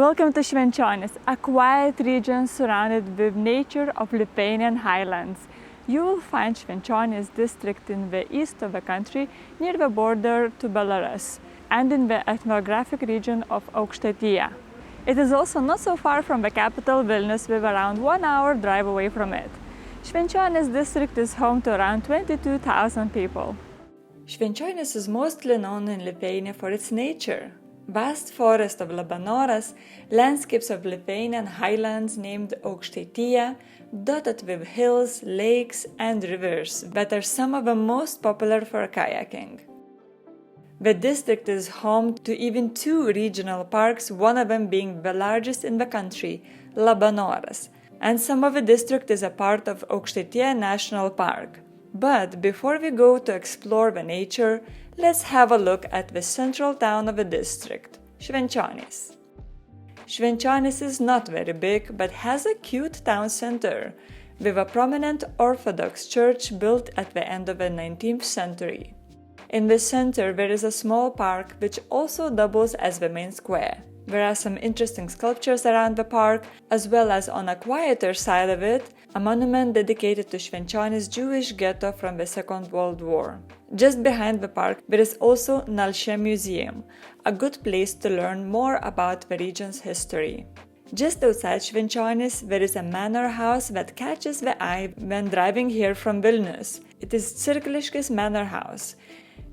Welcome to Švenčionys, a quiet region surrounded with nature of Lithuanian highlands. You will find Švenčionys district in the east of the country, near the border to Belarus, and in the ethnographic region of Aukštaitija. It is also not so far from the capital Vilnius, with around 1 hour drive away from it. Švenčionys district is home to around 22,000 people. Švenčionys is mostly known in Lithuania for its nature. Vast forest of Labanoras, landscapes of Lithuanian highlands named Aukštaitija, dotted with hills, lakes and rivers that are some of the most popular for kayaking. The district is home to even 2 regional parks, one of them being the largest in the country, Labanoras, and some of the district is a part of Aukštaitija National Park. But before we go to explore the nature, let's have a look at the central town of the district, Švenčionys. Švenčionys is not very big, but has a cute town center, with a prominent Orthodox church built at the end of the 19th century. In the center there is a small park which also doubles as the main square. There are some interesting sculptures around the park, as well as on a quieter side of it, a monument dedicated to Švenčionys Jewish ghetto from the Second World War. Just behind the park there is also Nalše Museum, a good place to learn more about the region's history. Just outside Švenčionys there is a manor house that catches the eye when driving here from Vilnius. It is Cirkliškės Manor House.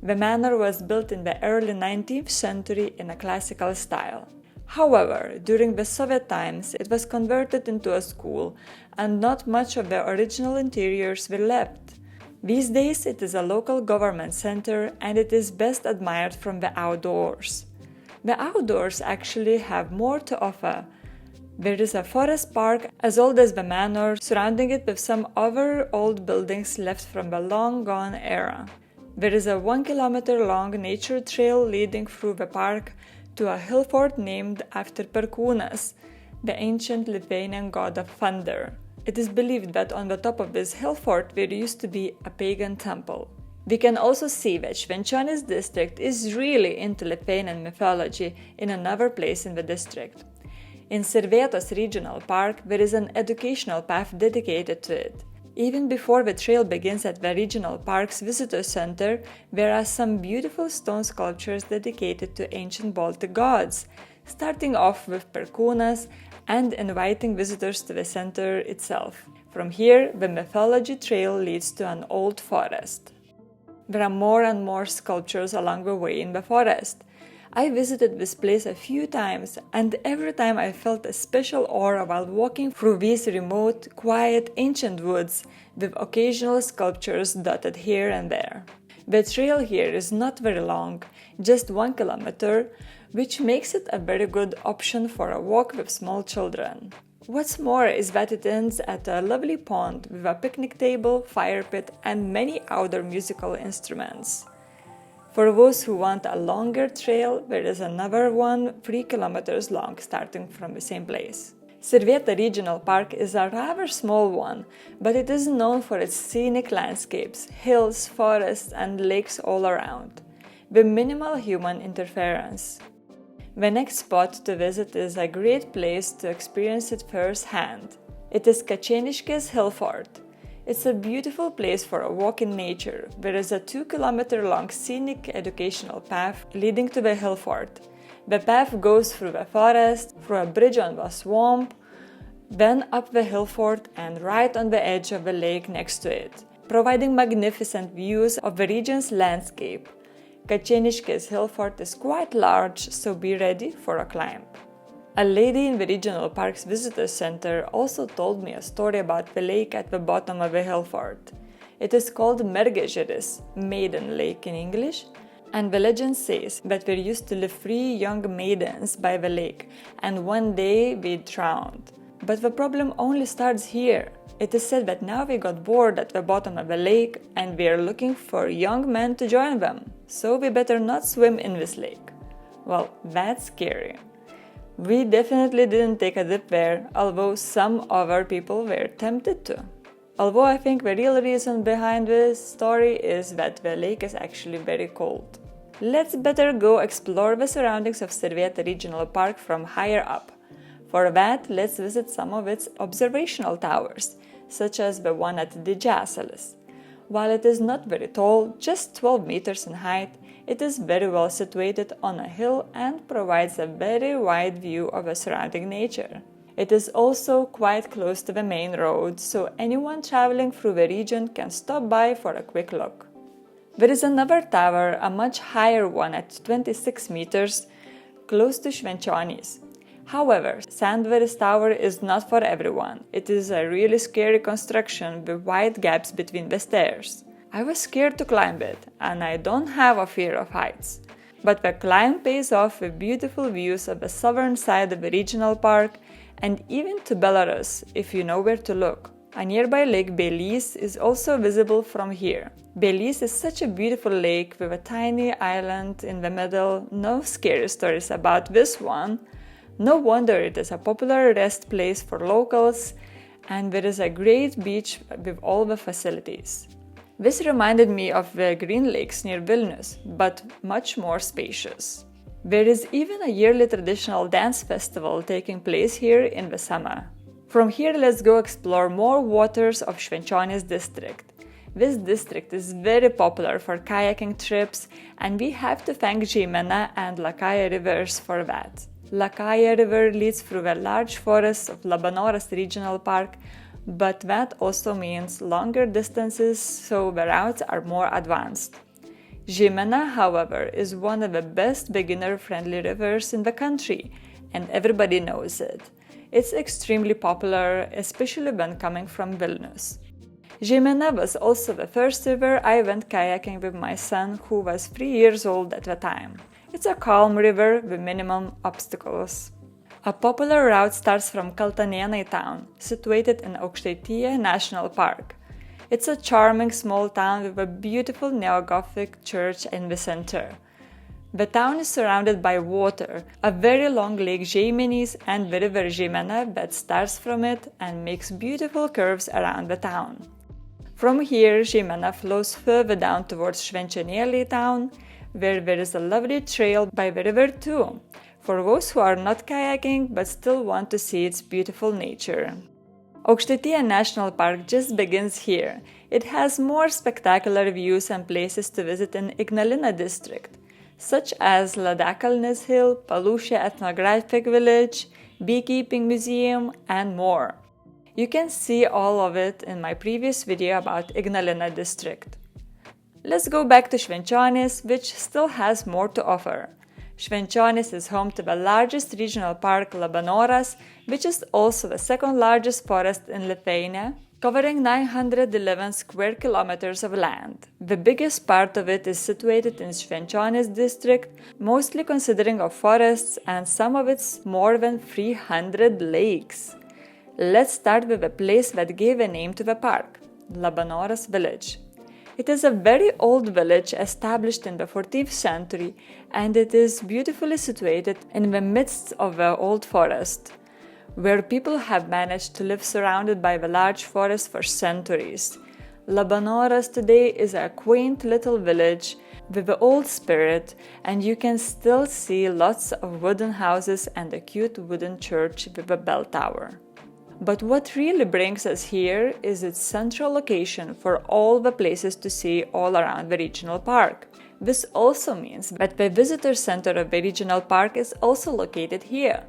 The manor was built in the early 19th century in a classical style. However, during the Soviet times it was converted into a school, and not much of the original interiors were left. These days it is a local government center and it is best admired from the outdoors. The outdoors actually have more to offer. There is a forest park as old as the manor, surrounding it with some other old buildings left from the long-gone era. There is a 1 kilometer long nature trail leading through the park to a hill fort named after Perkūnas, the ancient Lithuanian god of thunder. It is believed that on the top of this hill fort there used to be a pagan temple. We can also see that Švenčionys district is really into Lithuanian mythology in another place in the district. In Sirvėtos regional park there is an educational path dedicated to it. Even before the trail begins at the regional park's visitor center, there are some beautiful stone sculptures dedicated to ancient Baltic gods, starting off with Perkūnas and inviting visitors to the center itself. From here, the Mythology trail leads to an old forest. There are more and more sculptures along the way in the forest. I visited this place a few times, and every time I felt a special awe while walking through these remote, quiet, ancient woods, with occasional sculptures dotted here and there. The trail here is not very long, just 1 kilometer, which makes it a very good option for a walk with small children. What's more is that it ends at a lovely pond with a picnic table, fire pit, and many outdoor musical instruments. For those who want a longer trail, there is another one 3 kilometers long, starting from the same place. Sirvėta Regional Park is a rather small one, but it is known for its scenic landscapes, hills, forests and lakes all around, with minimal human interference. The next spot to visit is a great place to experience it firsthand. It is Kačėniškės Hill Fort. It's a beautiful place for a walk in nature. There is a 2 kilometer long scenic educational path leading to the hill fort. The path goes through the forest, through a bridge on the swamp, then up the hill fort and right on the edge of the lake next to it, providing magnificent views of the region's landscape. Kačėniškės Hill Fort is quite large, so be ready for a climb. A lady in the regional park's visitor center also told me a story about the lake at the bottom of the hill fort. It is called Mergežeris, Maiden Lake in English, and the legend says that there used to live 3 young maidens by the lake, and one day they drowned. But the problem only starts here. It is said that now they got bored at the bottom of the lake and they are looking for young men to join them, so we better not swim in this lake. Well, that's scary. We definitely didn't take a dip there, although some other people were tempted to. Although I think the real reason behind this story is that the lake is actually very cold. Let's better go explore the surroundings of Sirvėta Regional Park from higher up. For that, let's visit some of its observational towers, such as the one at Didžiasalis. While it is not very tall, just 12 meters in height, it is very well situated on a hill and provides a very wide view of the surrounding nature. It is also quite close to the main road, so anyone traveling through the region can stop by for a quick look. There is another tower, a much higher one at 26 meters, close to Švenčionys. However, Sandveris Tower is not for everyone. It is a really scary construction with wide gaps between the stairs. I was scared to climb it, and I don't have a fear of heights. But the climb pays off with beautiful views of the southern side of the regional park and even to Belarus, if you know where to look. A nearby lake, Bėlys, is also visible from here. Bėlys is such a beautiful lake with a tiny island in the middle. No scary stories about this one. No wonder it is a popular rest place for locals, and there is a great beach with all the facilities. This reminded me of the Green Lakes near Vilnius, but much more spacious. There is even a yearly traditional dance festival taking place here in the summer. From here, let's go explore more waters of Švenčionys district. This district is very popular for kayaking trips, and we have to thank Žeimena and Lakaja rivers for that. Lakaja River leads through the large forests of Labanoras Regional Park, but that also means longer distances, so the routes are more advanced. Žeimena, however, is one of the best beginner-friendly rivers in the country, and everybody knows it. It's extremely popular, especially when coming from Vilnius. Žeimena was also the first river I went kayaking with my son, who was 3 years old at the time. It's a calm river with minimum obstacles. A popular route starts from Kaltanėnai town, situated in Aukštaitija National Park. It's a charming small town with a beautiful neo-Gothic church in the center. The town is surrounded by water, a very long lake Žeimenys and the river Žeimena that starts from it and makes beautiful curves around the town. From here, Žeimena flows further down towards Švenčionėliai town, where there is a lovely trail by the river too, for those who are not kayaking but still want to see its beautiful nature. Aukštaitija National Park just begins here. It has more spectacular views and places to visit in Ignalina district, such as Ladakalnis Hill, Palūšė Ethnographic Village, Beekeeping Museum, and more. You can see all of it in my previous video about Ignalina district. Let's go back to Švenčionys, which still has more to offer. Švenčionys is home to the largest regional park Labanoras, which is also the second largest forest in Lithuania, covering 911 square kilometers of land. The biggest part of it is situated in Švenčionys district, mostly considering of forests and some of its more than 300 lakes. Let's start with the place that gave a name to the park, Labanoras village. It is a very old village established in the 14th century, and it is beautifully situated in the midst of the old forest, where people have managed to live surrounded by the large forest for centuries. Labanoras today is a quaint little village with the old spirit, and you can still see lots of wooden houses and a cute wooden church with a bell tower. But what really brings us here is its central location for all the places to see all around the regional park. This also means that the visitor center of the regional park is also located here.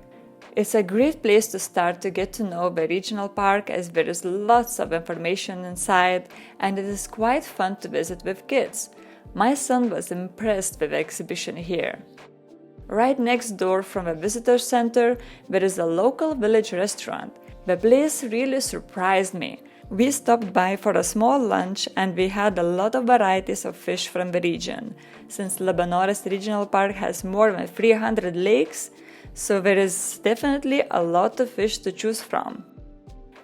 It's a great place to start to get to know the regional park, as there is lots of information inside and it is quite fun to visit with kids. My son was impressed with the exhibition here. Right next door from the visitor center, there is a local village restaurant. The place really surprised me. We stopped by for a small lunch and we had a lot of varieties of fish from the region. Since Labanoras Regional Park has more than 300 lakes, so there is definitely a lot of fish to choose from.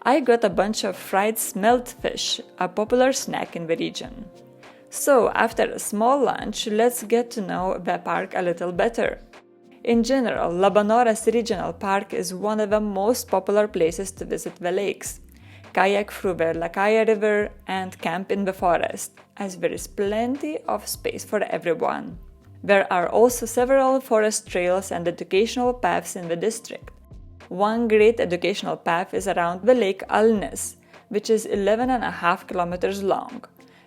I got a bunch of fried smelt fish, a popular snack in the region. So after a small lunch, let's get to know the park a little better. In general, Labanoras Regional Park is one of the most popular places to visit the lakes, kayak through the Lakaja River, and camp in the forest, as there is plenty of space for everyone. There are also several forest trails and educational paths in the district. One great educational path is around the lake Alnis, which is 11.5 kilometers long.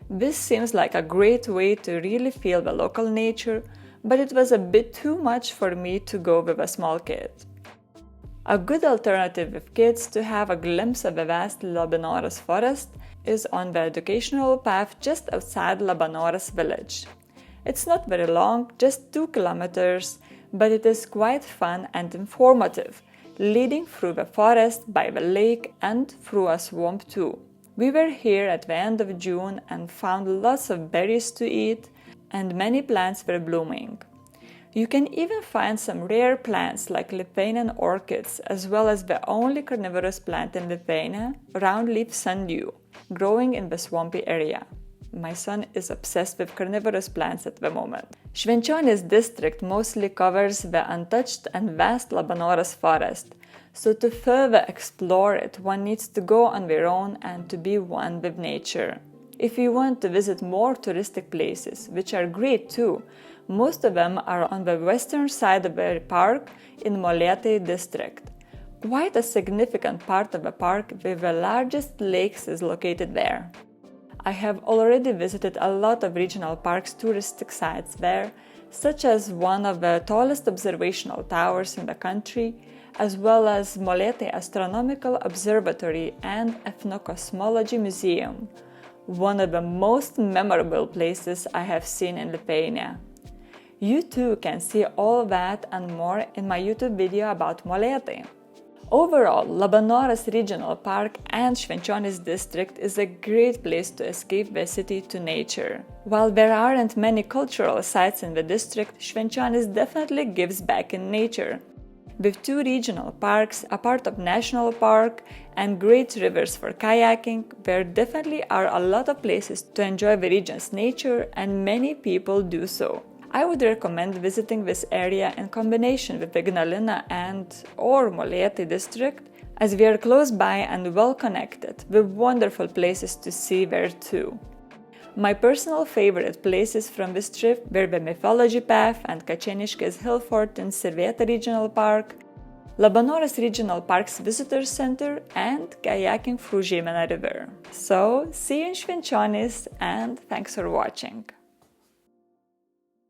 This seems like a great way to really feel the local nature, but it was a bit too much for me to go with a small kid. A good alternative with kids to have a glimpse of the vast Labanoras forest is on the educational path just outside Labanoras village. It's not very long, just 2 kilometers, but it is quite fun and informative, leading through the forest, by the lake, and through a swamp too. We were here at the end of June and found lots of berries to eat, and many plants were blooming. You can even find some rare plants like Lithuanian orchids, as well as the only carnivorous plant in Lithuania, roundleaf sundew, growing in the swampy area. My son is obsessed with carnivorous plants at the moment. Švenčionys district mostly covers the untouched and vast Labanoras forest, so to further explore it, one needs to go on their own and to be one with nature. If you want to visit more touristic places, which are great too, most of them are on the western side of the park in Molėtai district. Quite a significant part of the park with the largest lakes is located there. I have already visited a lot of regional parks' touristic sites there, such as one of the tallest observational towers in the country, as well as Molėtai Astronomical Observatory and Ethnocosmology Museum, one of the most memorable places I have seen in Lithuania. You too can see all that and more in my YouTube video about Molėtai. Overall, Labanoras Regional Park and Švenčionys district is a great place to escape the city to nature. While there aren't many cultural sites in the district, Švenčionys definitely gives back in nature. With 2 regional parks, a part of national park, and great rivers for kayaking, there definitely are a lot of places to enjoy the region's nature, and many people do so. I would recommend visiting this area in combination with Ignalina and/or Molėtai district, as we are close by and well connected, with wonderful places to see there too. My personal favorite places from this trip were the Mythology path and Kačėniškės Hill Fort in Sirvėta Regional Park, Labanoras Regional Park's Visitor Center, and kayaking through Žeimeną River. So, see you in Švenčionys, and thanks for watching!